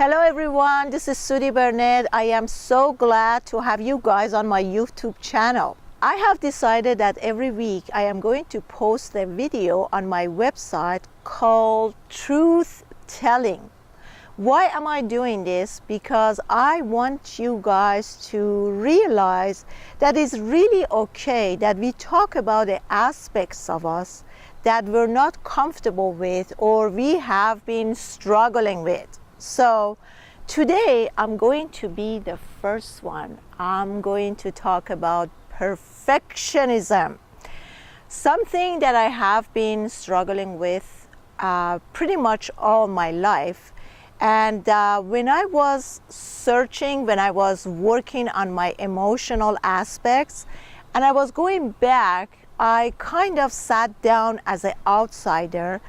Hello everyone, this is Sudi Burnett. I am so glad to have you guys on my YouTube channel. I have decided that every week I am going to post a video on my website called Truth Telling. Why am I doing this? Because I want you guys to realize that it's really okay that we talk about the aspects of us that we're not comfortable with or we have been struggling with. So today I'm going to be the first one. I'm going to talk about perfectionism, something that I have been struggling with pretty much all my life. And when I was searching, when I was working on my emotional aspects and I was going back, I kind of sat down as an outsider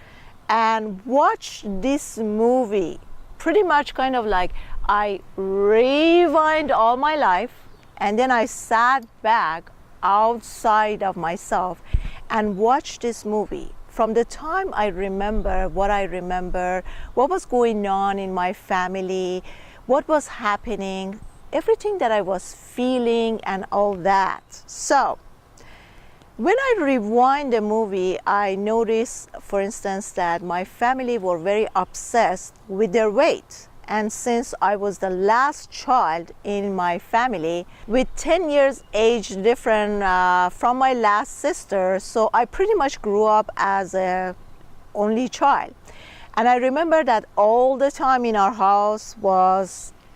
and watched this movie. Pretty much kind of like I rewind all my life and then I sat back outside of myself and watched this movie. From the time I remember, what was going on in my family, what was happening, everything that I was feeling and all that. So when I rewind the movie, I noticed, for instance, that my family were very obsessed with their weight. And since I was the last child in my family, with 10 years age different from my last sister, so I pretty much grew up as an only child. And I remember that all the time in our house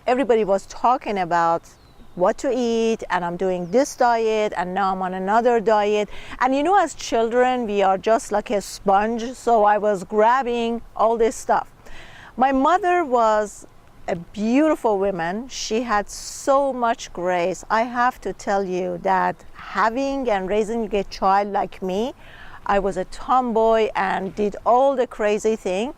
everybody was talking about what to eat, and I'm doing this diet, and now I'm on another diet. And you know, as children, we are just like a sponge, so I was grabbing all this stuff. My mother was a beautiful woman. She had so much grace. I have to tell you that having and raising a child like me, I was a tomboy and did all the crazy thing.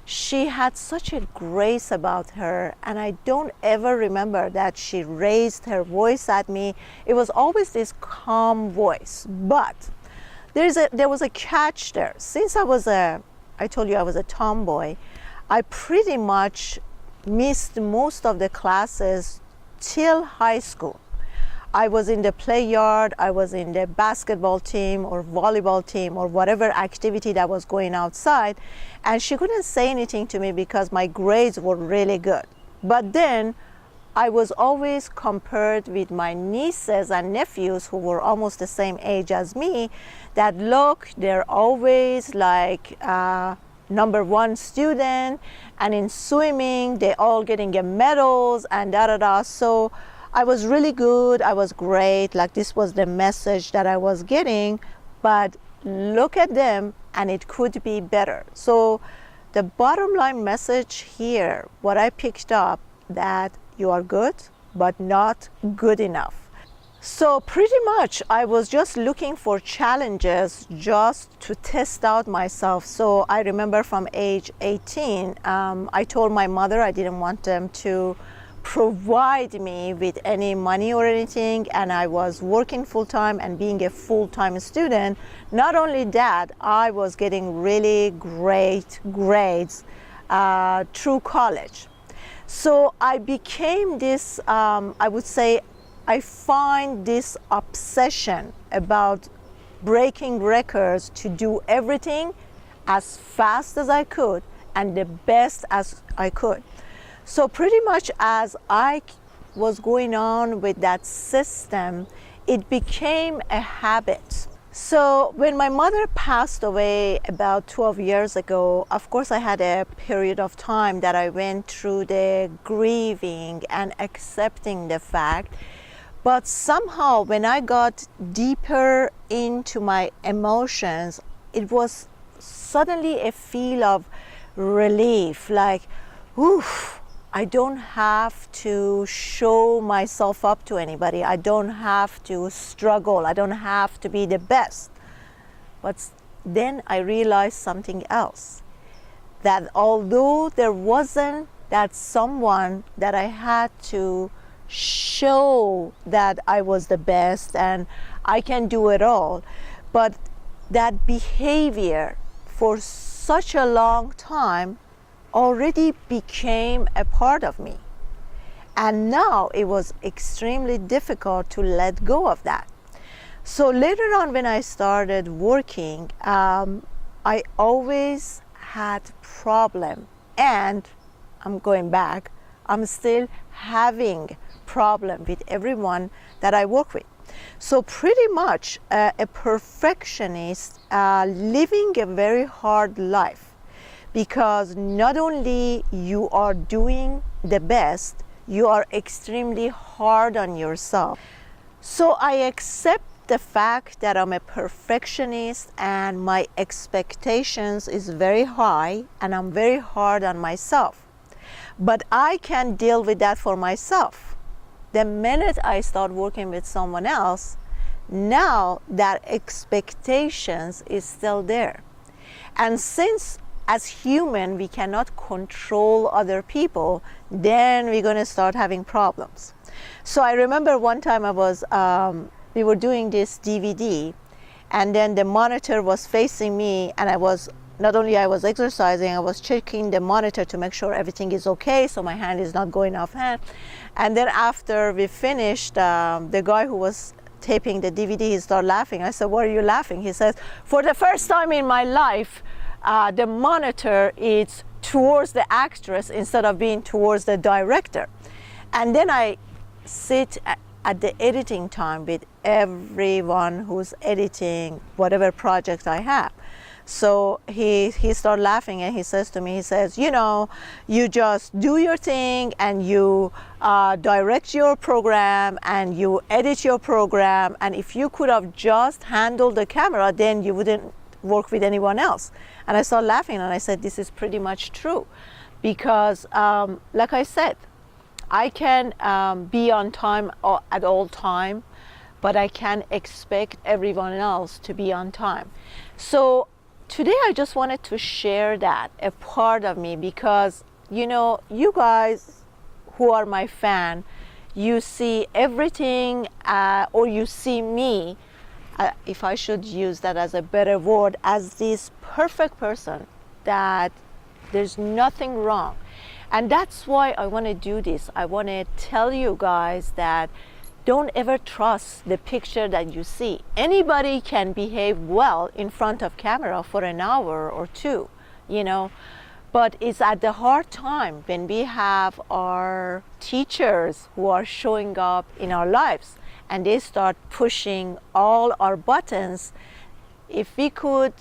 She had such a grace about her, and I don't ever remember that she raised her voice at me. It was always this calm voice. But there was a catch there. Since I told you I was a tomboy, I pretty much missed most of the classes till high school. I was in the play yard, I was in the basketball team or volleyball team or whatever activity that was going outside, and she couldn't say anything to me because my grades were really good. But then I was always compared with my nieces and nephews who were almost the same age as me, that look, they're always like number one student, and in swimming they're all getting medals and da. So I was really good, I was great, like this was the message that I was getting, but look at them and it could be better. So the bottom line message here, what I picked up, that you are good but not good enough. So pretty much I was just looking for challenges just to test out myself. So I remember from age 18, I told my mother I didn't want them to provide me with any money or anything, and I was working full-time and being a full-time student. Not only that, I was getting really great grades through college. So I became this, I would say, I find this obsession about breaking records to do everything as fast as I could and the best as I could. So pretty much as I was going on with that system, it became a habit. So when my mother passed away about 12 years ago, of course I had a period of time that I went through the grieving and accepting the fact. But somehow when I got deeper into my emotions, it was suddenly a feel of relief, like, oof, I don't have to show myself up to anybody. I don't have to struggle. I don't have to be the best. But then I realized something else, that although there wasn't that someone that I had to show that I was the best and I can do it all, but that behavior for such a long time already became a part of me. And now it was extremely difficult to let go of that. So later on, when I started working, I always had problem, and I'm going back, I'm still having problem with everyone that I work with. So pretty much a perfectionist living a very hard life, because not only you are doing the best, you are extremely hard on yourself. So I accept the fact that I'm a perfectionist and my expectations is very high and I'm very hard on myself. But I can deal with that for myself. The minute I start working with someone else, now that expectations is still there. And since as human we cannot control other people, then we're going to start having problems. So I remember one time we were doing this DVD, and then the monitor was facing me, and I was exercising, I was checking the monitor to make sure everything is okay, so my hand is not going off hand. And then after we finished, the guy who was taping the DVD, he started laughing. I said, "What are you laughing?" He says, "For the first time in my life, the monitor is towards the actress instead of being towards the director." And then I sit at the editing time with everyone who's editing whatever project I have. So he started laughing, and he says to me, he says, "You know, you just do your thing and you direct your program and you edit your program, and if you could have just handled the camera, then you wouldn't work with anyone else." And I started laughing, and I said, this is pretty much true, because like I said, I can be on time at all time, but I can't expect everyone else to be on time. So today I just wanted to share that, a part of me, because you know, you guys who are my fan, you see everything, or you see me, if I should use that as a better word, as this perfect person that there's nothing wrong. And that's why I want to do this. I want to tell you guys that don't ever trust the picture that you see. Anybody can behave well in front of camera for an hour or two, you know, but it's at the hard time when we have our teachers who are showing up in our lives and they start pushing all our buttons. If we could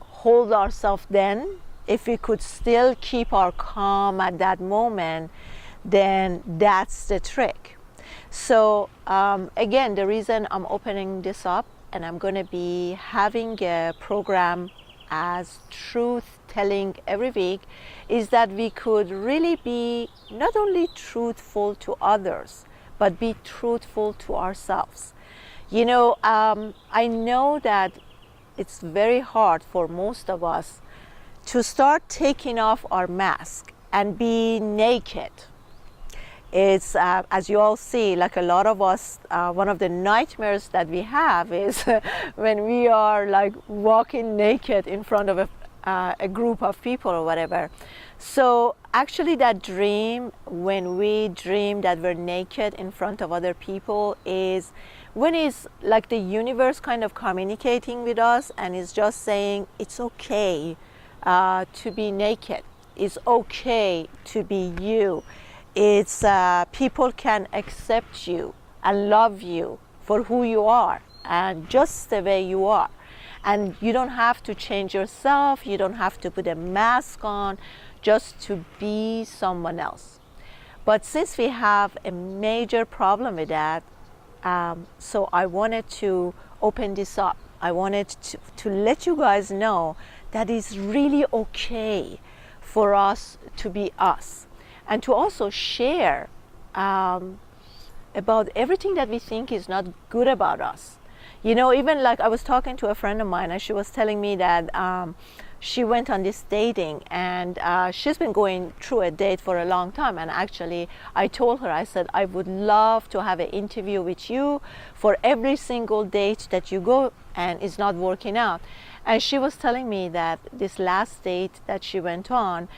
hold ourselves then, if we could still keep our calm at that moment, then that's the trick. So again, the reason I'm opening this up and I'm going to be having a program as truth telling every week is that we could really be not only truthful to others, but be truthful to ourselves. You know, I know that it's very hard for most of us to start taking off our mask and be naked. It's, as you all see, like a lot of us, one of the nightmares that we have is when we are like walking naked in front of a group of people or whatever. So actually that dream, when we dream that we're naked in front of other people, is when it's like the universe kind of communicating with us and is just saying it's okay to be naked. It's okay to be you. It's people can accept you and love you for who you are and just the way you are. And you don't have to change yourself. You don't have to put a mask on just to be someone else. But since we have a major problem with that, so I wanted to open this up. I wanted to let you guys know that it's really okay for us to be us, and to also share about everything that we think is not good about us. You know, even like I was talking to a friend of mine and she was telling me that she went on this dating and she's been going through a date for a long time. And actually I told her, I said, I would love to have an interview with you for every single date that you go and it's not working out. And she was telling me that this last date that she went on,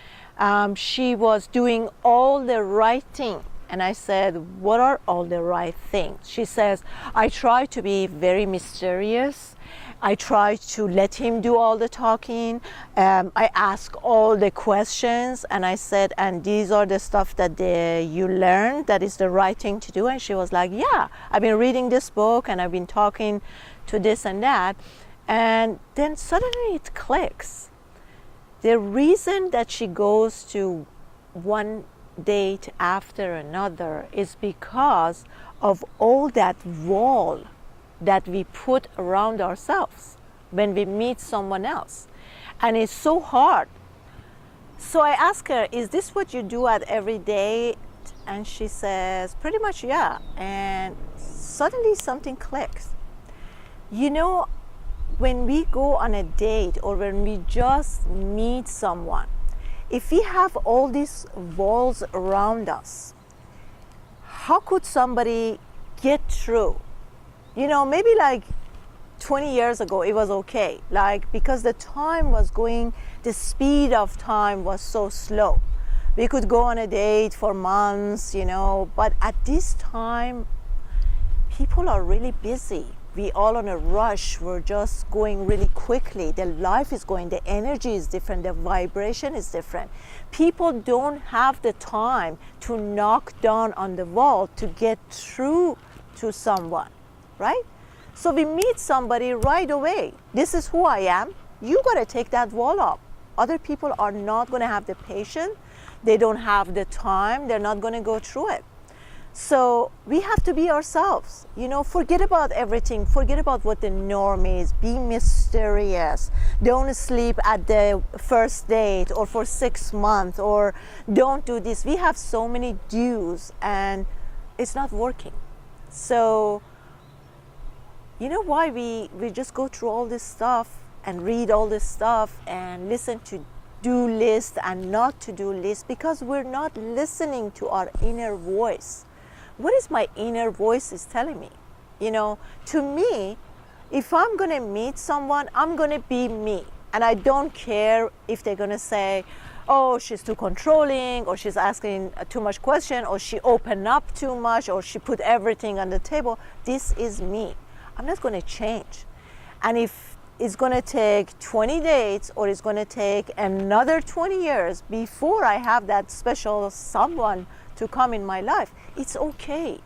She was doing all the right thing. And I said, what are all the right things? She says, I try to be very mysterious. I try to let him do all the talking. I ask all the questions. And I said, and these are the stuff that you learned that is the right thing to do. And she was like, yeah, I've been reading this book and I've been talking to this and that. And then suddenly it clicks. The reason that she goes to one date after another is because of all that wall that we put around ourselves when we meet someone else. And it's so hard. So I ask her, is this what you do at every date? And she says, pretty much, yeah. And suddenly something clicks. You know, when we go on a date or when we just meet someone, if we have all these walls around us, how could somebody get through? You know, maybe like 20 years ago it was okay, like because the time was going, the speed of time was so slow. We could go on a date for months, you know, but at this time people are really busy. We all on a rush. We're just going really quickly. The life is going, the energy is different, the vibration is different. People don't have the time to knock down on the wall to get through to someone, right? So we meet somebody right away. This is who I am. You got to take that wall up. Other people are not going to have the patience. They don't have the time. They're not going to go through it. So we have to be ourselves, you know, forget about everything, forget about what the norm is, be mysterious, don't sleep at the first date or for 6 months, or don't do this. We have so many do's and it's not working. So you know why we just go through all this stuff and read all this stuff and listen to do list and not to do list? Because we're not listening to our inner voice. What is my inner voice is telling me? You know, to me, if I'm going to meet someone, I'm going to be me. And I don't care if they're going to say, oh, she's too controlling, or she's asking too much question, or she opened up too much, or she put everything on the table. This is me. I'm not going to change. And if it's going to take 20 dates or it's going to take another 20 years before I have that special someone to come in my life, it's okay.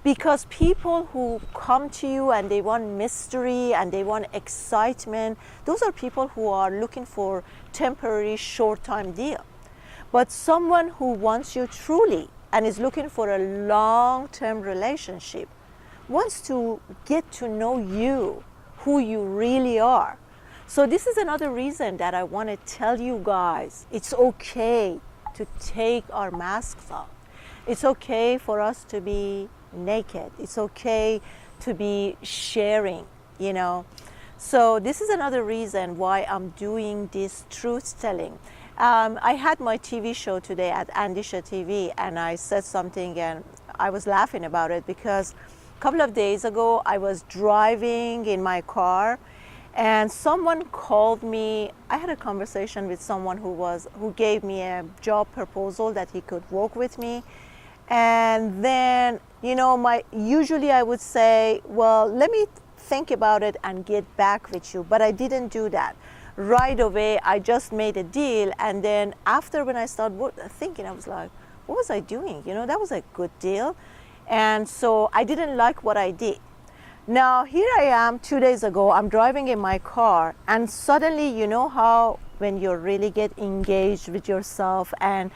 Because people who come to you and they want mystery and they want excitement, those are people who are looking for temporary short-time deal. But someone who wants you truly and is looking for a long-term relationship, wants to get to know you, who you really are. So this is another reason that I want to tell you guys, it's okay to take our masks off. It's okay for us to be naked. It's okay to be sharing, you know. So this is another reason why I'm doing this truth telling. I had my TV show today at Andisha TV, and I said something and I was laughing about it because a couple of days ago I was driving in my car and someone called me. I had a conversation with someone who gave me a job proposal that he could work with me. And then, you know, usually I would say, well, let me think about it and get back with you. But I didn't do that. Right away, I just made a deal. And then after, when I started thinking, I was like, what was I doing? You know, that was a good deal. And so I didn't like what I did. Now, here I am 2 days ago, I'm driving in my car. And suddenly, you know how when you really get engaged with yourself and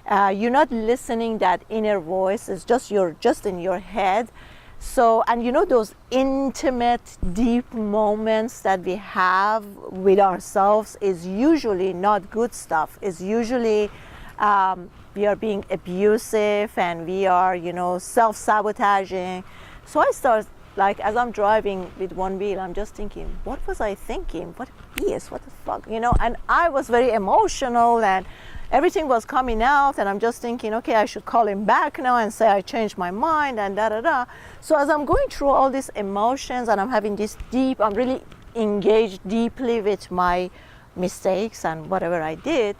you're not listening, that inner voice is you're just in your head. So, and you know those intimate, deep moments that we have with ourselves is usually not good stuff. It's usually we are being abusive and we are, you know, self-sabotaging. So I start, like, as I'm driving with one wheel, I'm just thinking, what was I thinking? What BS? What the fuck? You know, and I was very emotional and everything was coming out, and I'm just thinking, okay, I should call him back now and say I changed my mind and da-da-da. So as I'm going through all these emotions and I'm having this I'm really engaged deeply with my mistakes and whatever I did,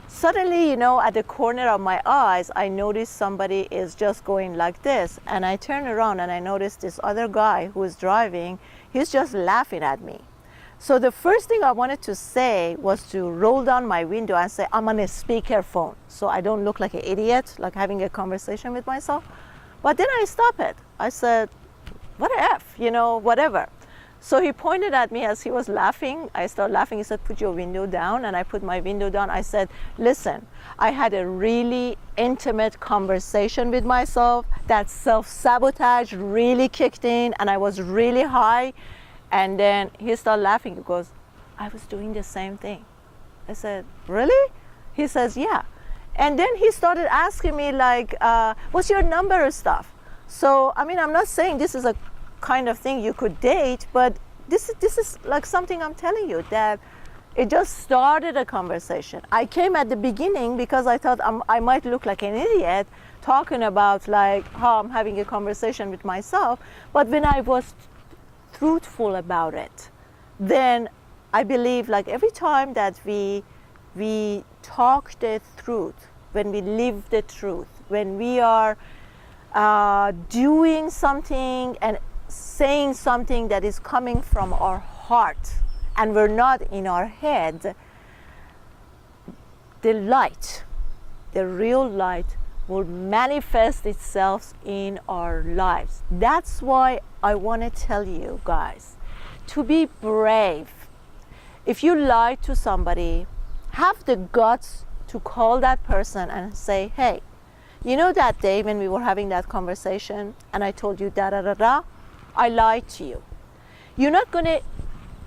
Suddenly, at the corner of my eyes, I noticed somebody is just going like this. And I turn around and I noticed this other guy who is driving, he's just laughing at me. So the first thing I wanted to say was to roll down my window and say, I'm on a speakerphone, so I don't look like an idiot, like having a conversation with myself. But then I stopped it. I said, what a F, whatever. So he pointed at me as he was laughing. I started laughing. He said, put your window down. And I put my window down. I said, listen, I had a really intimate conversation with myself. That self-sabotage really kicked in and I was really high. And then he started laughing. He goes, I was doing the same thing. I said, really? He says, yeah. And then he started asking me like, what's your number and stuff? So, I'm not saying this is a kind of thing you could date, but this is like something I'm telling you, that it just started a conversation. I came at the beginning because I thought I might look like an idiot talking about like how I'm having a conversation with myself. But when I was truthful about it, then I believe like every time that we talk the truth, when we live the truth, when we are doing something and saying something that is coming from our heart and we're not in our head, the light, the real light, will manifest itself in our lives. That's why I want to tell you guys to be brave. If you lie to somebody, have the guts to call that person and say, hey, that day when we were having that conversation and I told you da da da da, I lied to you. You're not going to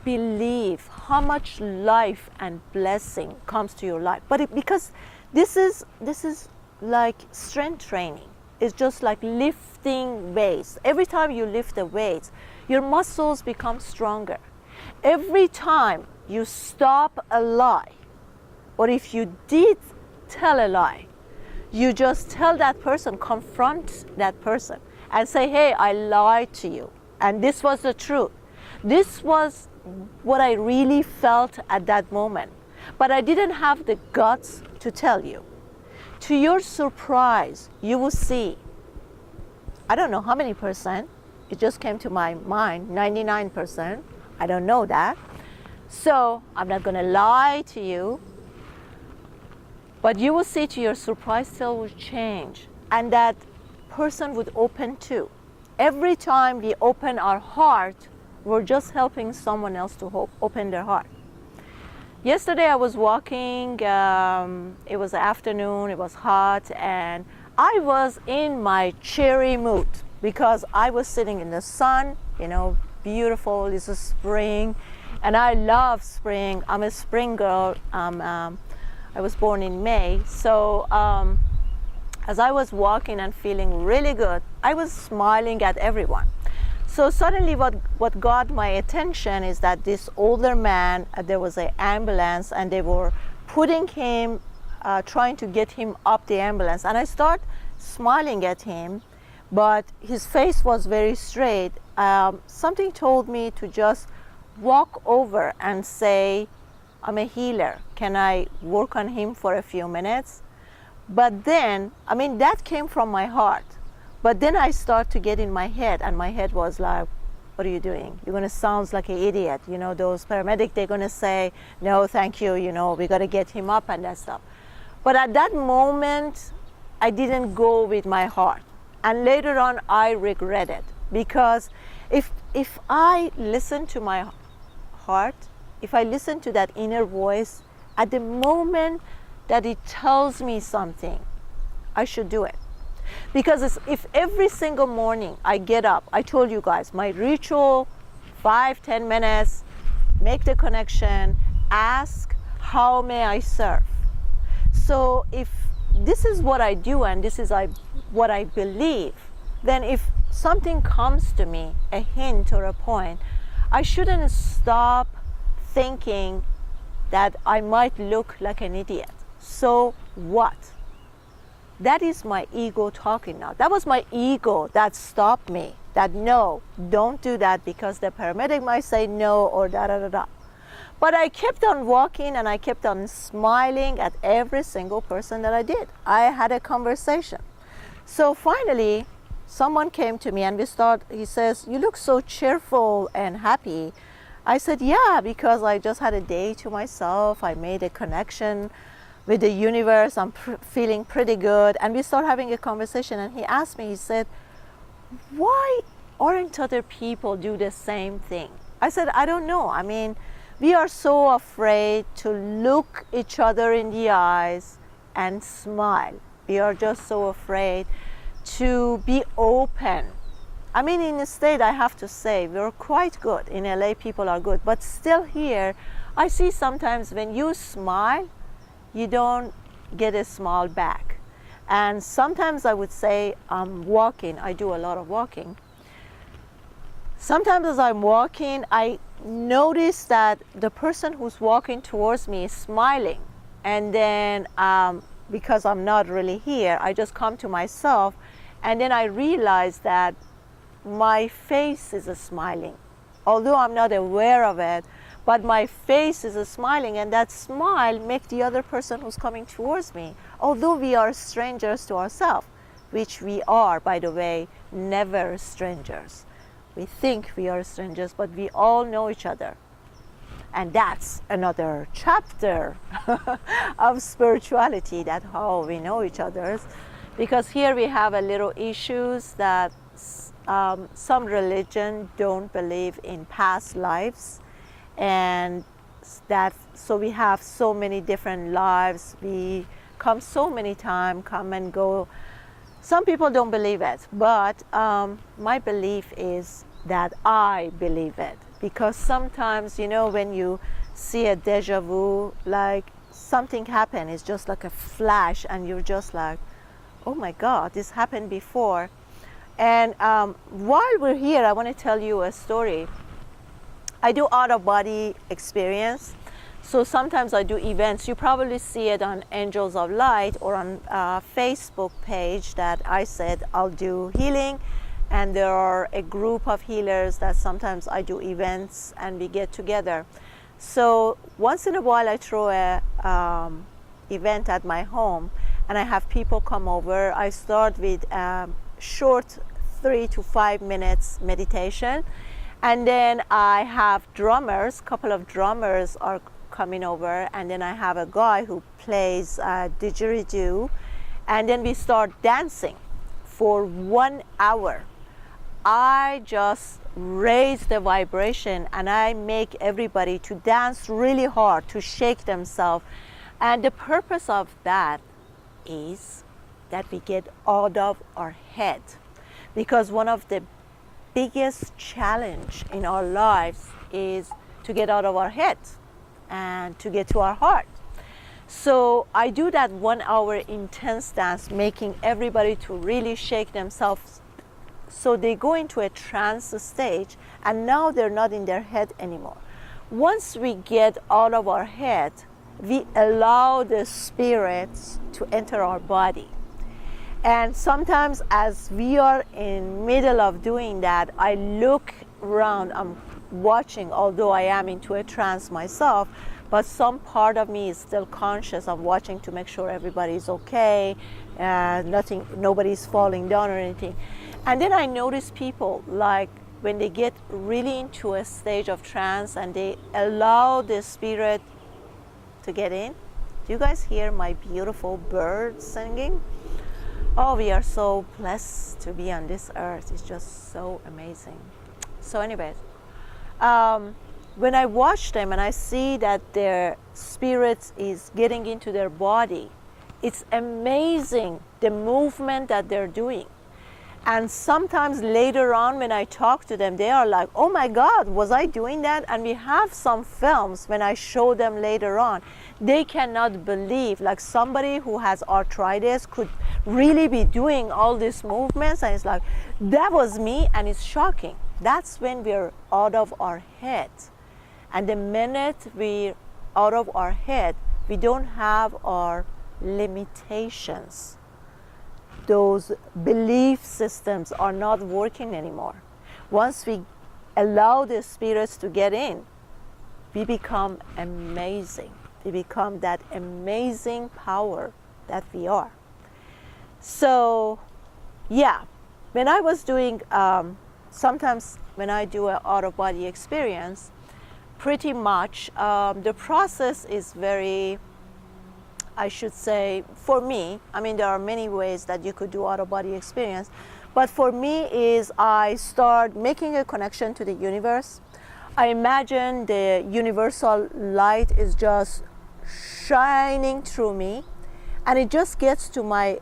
believe how much life and blessing comes to your life. But because this is like strength training. It's just like lifting weights. Every time you lift the weights, your muscles become stronger. Every time you stop a lie, or if you did tell a lie, you just tell that person, confront that person and say, hey, I lied to you. And this was the truth. This was what I really felt at that moment. But I didn't have the guts to tell you. To your surprise, you will see, I don't know how many percent, it just came to my mind, 99%. I don't know that. So I'm not going to lie to you. But you will see, to your surprise, still will change. And that person would open too. Every time we open our heart, we're just helping someone else to open their heart. Yesterday I was walking, it was afternoon, it was hot, and I was in my cherry mood because I was sitting in the sun, beautiful, it's a spring, and I love spring. I'm a spring girl. I was born in May, so as I was walking and feeling really good, I was smiling at everyone. So suddenly what got my attention is that this older man, there was an ambulance and they were putting him, trying to get him up the ambulance. And I start smiling at him, but his face was very straight. Something told me to just walk over and say, I'm a healer. Can I work on him for a few minutes? But then, that came from my heart. But then I start to get in my head, and my head was like, what are you doing? You're going to sound like an idiot. Those paramedics, they're going to say, no, thank you, we got to get him up and that stuff. But at that moment, I didn't go with my heart. And later on, I regret it. Because if I listen to my heart, if I listen to that inner voice, at the moment that it tells me something, I should do it. Because if every single morning I get up, I told you guys, my ritual, 5-10 minutes, make the connection, ask, how may I serve? So if this is what I do and this is what I believe, then if something comes to me, a hint or a point, I shouldn't stop thinking that I might look like an idiot. So what? That is my ego talking now. That was my ego that stopped me. That no, don't do that because the paramedic might say no or da da da da. But I kept on walking and I kept on smiling at every single person that I did. I had a conversation. So finally, someone came to me and he says, "You look so cheerful and happy." I said, "Yeah, because I just had a day to myself. I made a connection with the universe. I'm feeling pretty good." And we started having a conversation, and he asked me, he said, "Why aren't other people do the same thing?" I said, "I don't know. I mean, we are so afraid to look each other in the eyes and smile. We are just so afraid to be open. I mean, in the state, I have to say, we're quite good. In LA, people are good. But still here, I see sometimes when you smile, you don't get a smile back. And sometimes I would say I'm walking. I do a lot of walking. Sometimes as I'm walking, I notice that the person who's walking towards me is smiling. And then because I'm not really here, I just come to myself, and then I realize that my face is smiling. Although I'm not aware of it, but my face is smiling, and that smile makes the other person who's coming towards me, although we are strangers to ourselves, which we are, by the way, never strangers. We think we are strangers, but we all know each other. And that's another chapter of spirituality, that how we know each other. Because here we have a little issues that some religion don't believe in past lives, and that so we have so many different lives. We come so many times, come and go. Some people don't believe it, but my belief is that I believe it. Because sometimes, you know, when you see a deja vu, like something happened, it's just like a flash, and you're just like, oh my God, this happened before. And while we're here, I want to tell you a story. I do out-of-body experience. So sometimes I do events. You probably see it on Angels of Light or on Facebook page that I said I'll do healing. And there are a group of healers that sometimes I do events and we get together. So once in a while I throw a event at my home and I have people come over. I start with short 3 to 5 minutes meditation, and then I have drummers, couple of drummers are coming over, and then I have a guy who plays didgeridoo, and then we start dancing for 1 hour. I just raise the vibration and I make everybody to dance really hard, to shake themselves. And the purpose of that is that we get out of our head. Because one of the biggest challenge in our lives is to get out of our head and to get to our heart. So I do that 1 hour intense dance, making everybody to really shake themselves. So they go into a trance stage, and now they're not in their head anymore. Once we get out of our head, we allow the spirits to enter our body. And sometimes as we are in middle of doing that, I look around, I'm watching, although I am into a trance myself, but some part of me is still conscious. I'm watching to make sure everybody's okay, nobody's falling down or anything. And then I notice people, like when they get really into a stage of trance and they allow the spirit to get in. Do you guys hear my beautiful birds singing? Oh, we are so blessed to be on this earth. It's just so amazing. So anyways, when I watch them and I see that their spirits is getting into their body, it's amazing the movement that they're doing. And sometimes later on when I talk to them, they are like, oh my God, was I doing that? And we have some films when I show them later on, they cannot believe, like somebody who has arthritis could really be doing all these movements, and it's like, that was me, and it's shocking. That's when we're out of our head. And the minute we're out of our head, we don't have our limitations. Those belief systems are not working anymore. Once we allow the spirits to get in, we become amazing. We become that amazing power that we are. So yeah, when I was doing, sometimes when I do an out-of-body experience, pretty much the process is very, I should say, for me, I mean, there are many ways that you could do out-of-body experience, but for me is I start making a connection to the universe. I imagine the universal light is just shining through me, and it just gets to my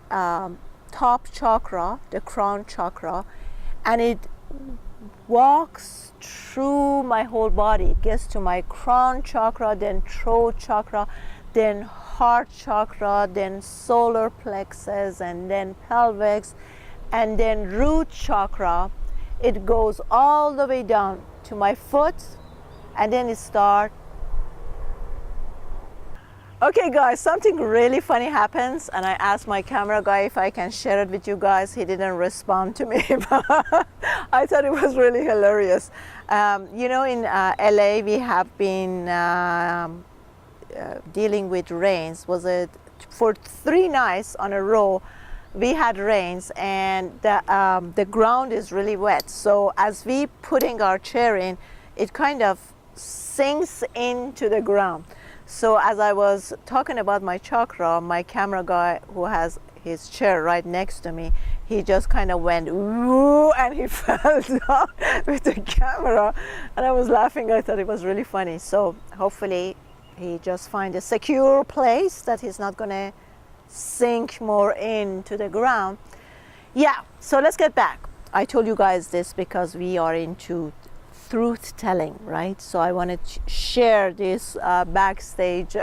top chakra, the crown chakra, and it walks through my whole body. It gets to my crown chakra, then throat chakra, then heart chakra, then solar plexus, and then pelvis, and then root chakra. It goes all the way down to my foot, and then it starts. Okay guys, something really funny happens, and I asked my camera guy if I can share it with you guys. He didn't respond to me, but I thought it was really hilarious. You know, in LA we have been dealing with rains. Was it for 3 nights on a row? We had rains, and the ground is really wet. So as we putting our chair in, it kind of sinks into the ground. So as I was talking about my chakra, my camera guy, who has his chair right next to me, he just kind of went woo, and he fell down with the camera, and I was laughing. I thought it was really funny. So hopefully he just find a secure place that he's not gonna sink more into the ground. Yeah, so let's get back. I told you guys this because we are into truth telling, right? So I want to share this backstage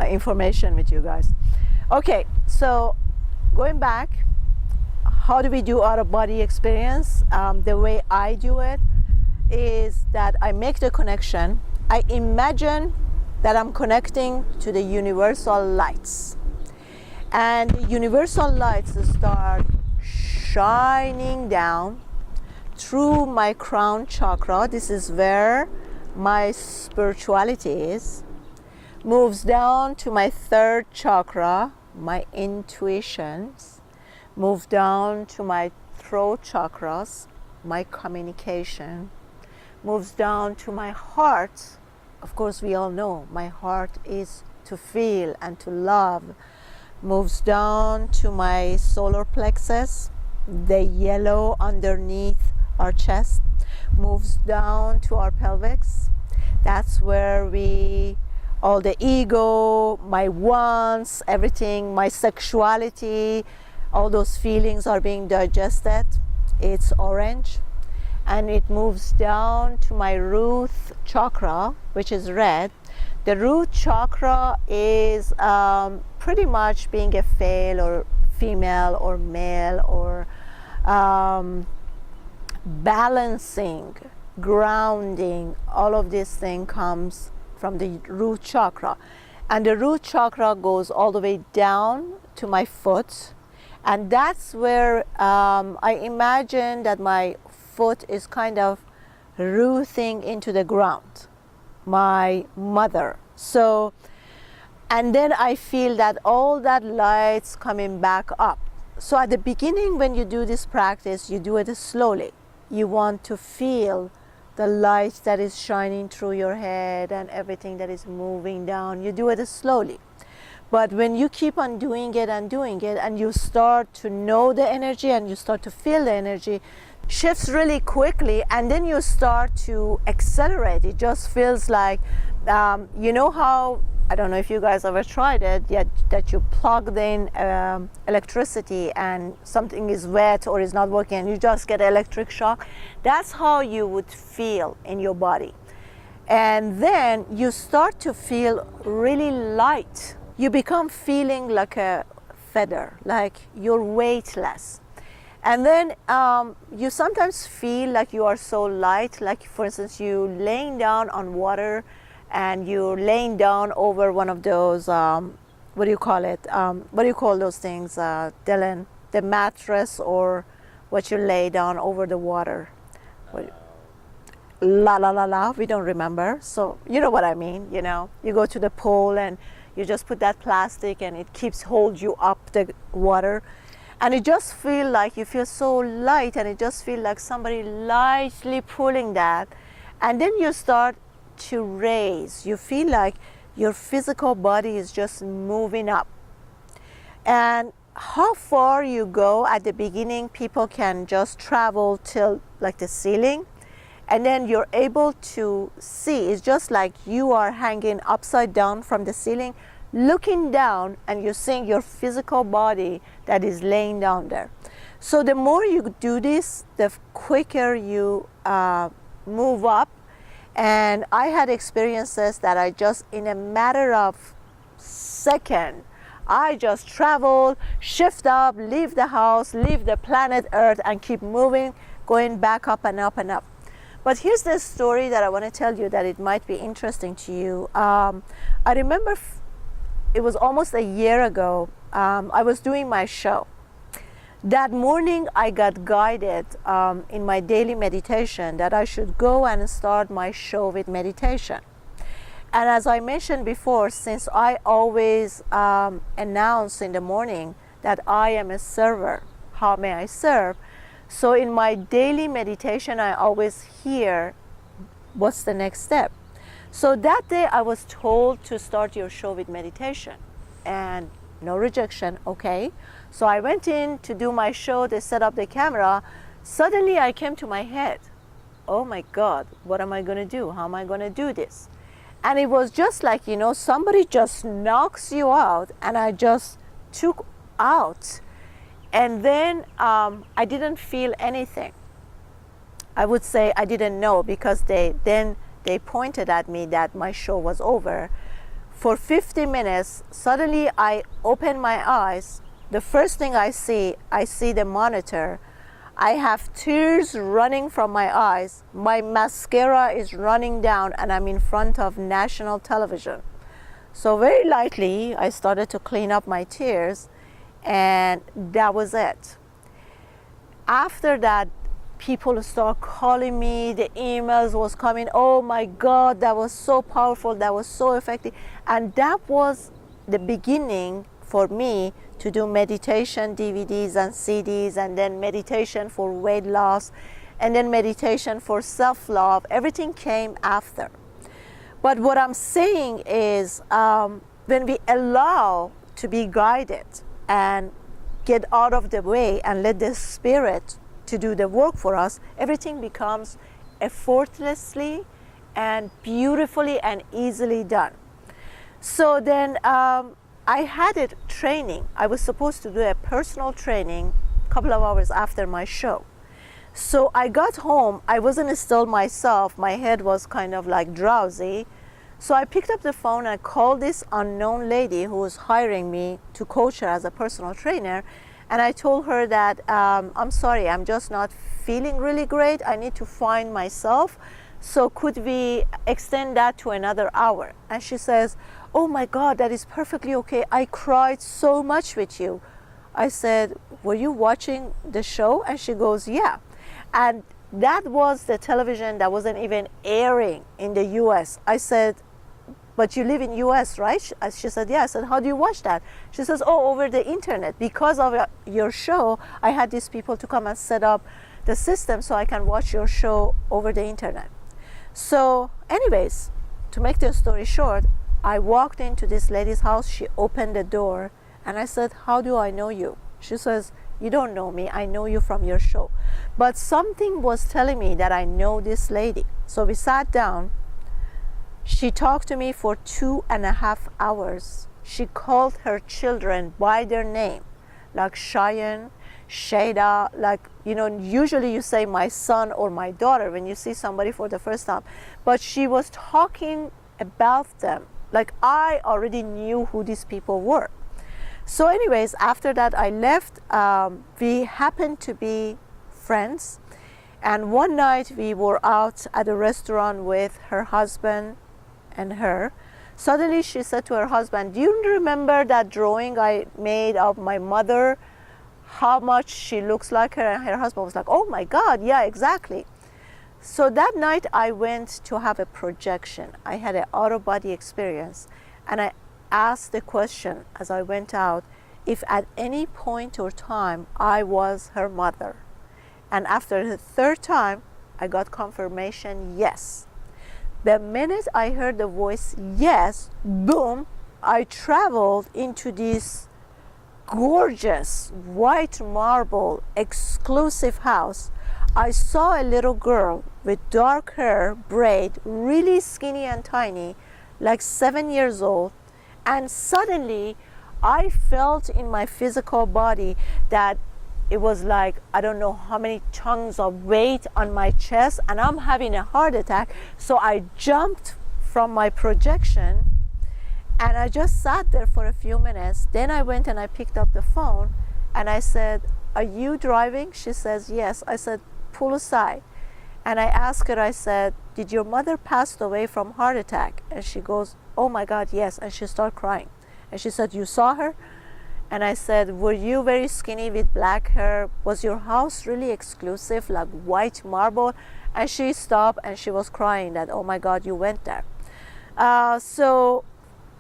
information with you guys. Okay, so going back, how do we do out-of-body experience? The way I do it is that I make the connection. I imagine that I'm connecting to the universal lights, and the universal lights start shining down through my crown chakra. This is where my spirituality is. Moves down to my 3rd chakra, my intuitions. Move down to my throat chakras, my communication. Moves down to my heart. Of course, we all know my heart is to feel and to love. Moves down to my solar plexus, the yellow underneath our chest. Moves down to our pelvis. That's where all the ego, my wants, everything, my sexuality, all those feelings are being digested. It's orange. And it moves down to my root chakra, which is red. The root chakra is pretty much being a female or male, or balancing, grounding. All of this thing comes from the root chakra, and the root chakra goes all the way down to my foot, and that's where I imagine that my foot is kind of rooting into the ground, my mother. So, and then I feel that all that light's coming back up. So at the beginning, when you do this practice, you do it slowly. You want to feel the light that is shining through your head and everything that is moving down. You do it slowly. But when you keep on doing it, and you start to know the energy and you start to feel the energy, shifts really quickly, and then you start to accelerate. It just feels like, you know how, I don't know if you guys ever tried it, yet that you plugged in electricity and something is wet or is not working and you just get electric shock. That's how you would feel in your body. And then you start to feel really light. You become feeling like a feather, like you're weightless. And then you sometimes feel like you are so light, like for instance, you laying down on water and you're laying down over one of those, what do you call it? What do you call those things, Dylan? The mattress, or what you lay down over the water? la la la la, we don't remember. So you know what I mean, you know, you go to the pool and you just put that plastic and it keeps hold you up the water, and it just feel like you feel so light, and it just feel like somebody lightly pulling that, and then you start to raise. You feel like your physical body is just moving up. And how far you go at the beginning, people can just travel till like the ceiling, and then you're able to see. It's just like you are hanging upside down from the ceiling, looking down, and you're seeing your physical body that is laying down there. So the more you do this, the quicker you move up. And I had experiences that I just, in a matter of second, I just travel, shift up, leave the house, leave the planet Earth, and keep moving, going back up and up and up. But here's the story that I want to tell you that it might be interesting to you. I remember it was almost a year ago. I was doing my show. That morning I got guided in my daily meditation that I should go and start my show with meditation. And as I mentioned before, since I always announce in the morning that I am a server, how may I serve? So in my daily meditation, I always hear, what's the next step? So that day I was told to start your show with meditation, and no rejection, okay. So I went in to do my show, they set up the camera. Suddenly I came to my head, oh my God, what am I gonna do? How am I gonna do this? And it was just like, you know, somebody just knocks you out, and I just took out. And then I didn't feel anything. I would say I didn't know, because they pointed at me that my show was over. For 50 minutes, suddenly I open my eyes. The first thing I see the monitor. I have tears running from my eyes. My mascara is running down, and I'm in front of national television. So very lightly, I started to clean up my tears, and that was it. After that, people start calling me, the emails was coming, oh my God, that was so powerful, that was so effective. And that was the beginning for me to do meditation DVDs and CDs, and then meditation for weight loss, and then meditation for self-love. Everything came after. But what I'm saying is, when we allow to be guided and get out of the way and let the Spirit to do the work for us, everything becomes effortlessly and beautifully and easily done. So then I had a training. I was supposed to do a personal training a couple of hours after my show. So I got home, I wasn't still myself, my head was kind of like drowsy. So I picked up the phone and called this unknown lady who was hiring me to coach her as a personal trainer. And I told her that, I'm sorry, I'm just not feeling really great. I need to find myself. So could we extend that to another hour? And she says, oh my God, that is perfectly okay. I cried so much with you. I said, were you watching the show? And she goes, yeah. And that was the television that wasn't even airing in the US. I said, but you live in US, right? She said, yeah. I said, how do you watch that? She says, oh, over the internet. Because of your show, I had these people to come and set up the system so I can watch your show over the internet. So anyways, to make the story short, I walked into this lady's house. She opened the door, and I said, how do I know you? She says, you don't know me. I know you from your show. But something was telling me that I know this lady. So we sat down. She talked to me for 2.5 hours. She called her children by their name, like Cheyenne, Shada, like, you know, usually you say my son or my daughter when you see somebody for the first time. But she was talking about them like I already knew who these people were. So anyways, after that I left. We happened to be friends, and one night we were out at a restaurant with her husband and her. Suddenly she said to her husband, do you remember that drawing I made of my mother, how much she looks like her? And her husband was like, oh my God, yeah, exactly. So that night I went to have a projection. I had an out-of-body experience, and I asked the question as I went out if at any point or time I was her mother. And after the third time, I got confirmation, yes. The minute I heard the voice, yes, boom, I traveled into this gorgeous white marble exclusive house. I saw a little girl with dark hair, braid, really skinny and tiny, like 7 years old, and suddenly I felt in my physical body that it was like, I don't know how many tons of weight on my chest, and I'm having a heart attack. So I jumped from my projection and I just sat there for a few minutes. Then I went and I picked up the phone and I said, "Are you driving?" She says, "Yes." I said, "Pull aside." And I asked her, I said, "Did your mother pass away from heart attack?" And she goes, "Oh my God, yes." And she started crying. And she said, "You saw her?" And I said, "Were you very skinny with black hair? Was your house really exclusive, like white marble?" And she stopped and she was crying that, "Oh my God, you went there." So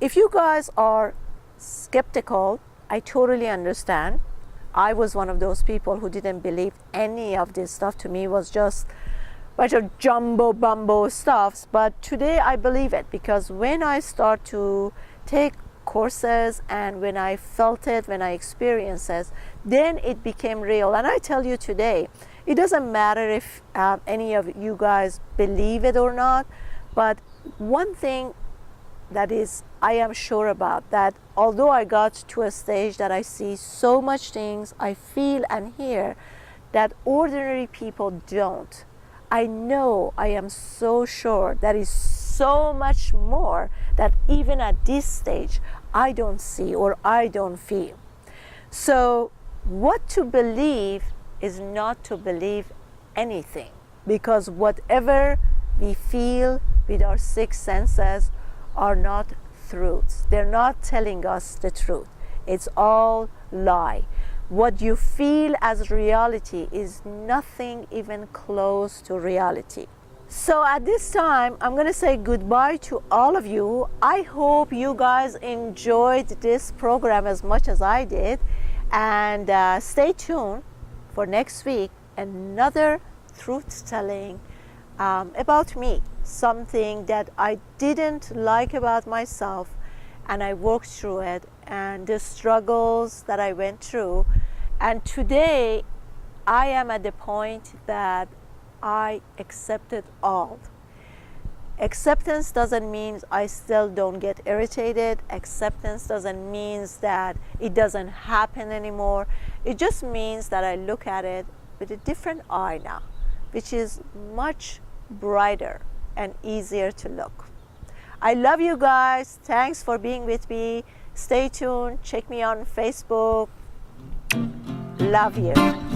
if you guys are skeptical, I totally understand. I was one of those people who didn't believe any of this stuff. To me, it was just a bunch of jumbo bumbo stuffs. But today I believe it, because when I start to take courses and when I felt it, when I experienced it, then it became real. And I tell you today, it doesn't matter if any of you guys believe it or not, but one thing that is I am sure about, that although I got to a stage that I see so much things, I feel and hear that ordinary people don't. I know, I am so sure there is so much more that even at this stage I don't see or I don't feel. So what to believe is not to believe anything, because whatever we feel with our six senses are not truths. They're not telling us the truth. It's all lie. What you feel as reality is nothing even close to reality. So at this time, I'm going to say goodbye to all of you. I hope you guys enjoyed this program as much as I did. And stay tuned for next week, another truth telling about me, something that I didn't like about myself, and I worked through it, and the struggles that I went through. And today I am at the point that I accepted all. Acceptance doesn't mean I still don't get irritated. Acceptance doesn't mean that it doesn't happen anymore. It just means that I look at it with a different eye now, which is much brighter and easier to look. I love you guys. Thanks for being with me. Stay tuned. Check me on Facebook. Love you.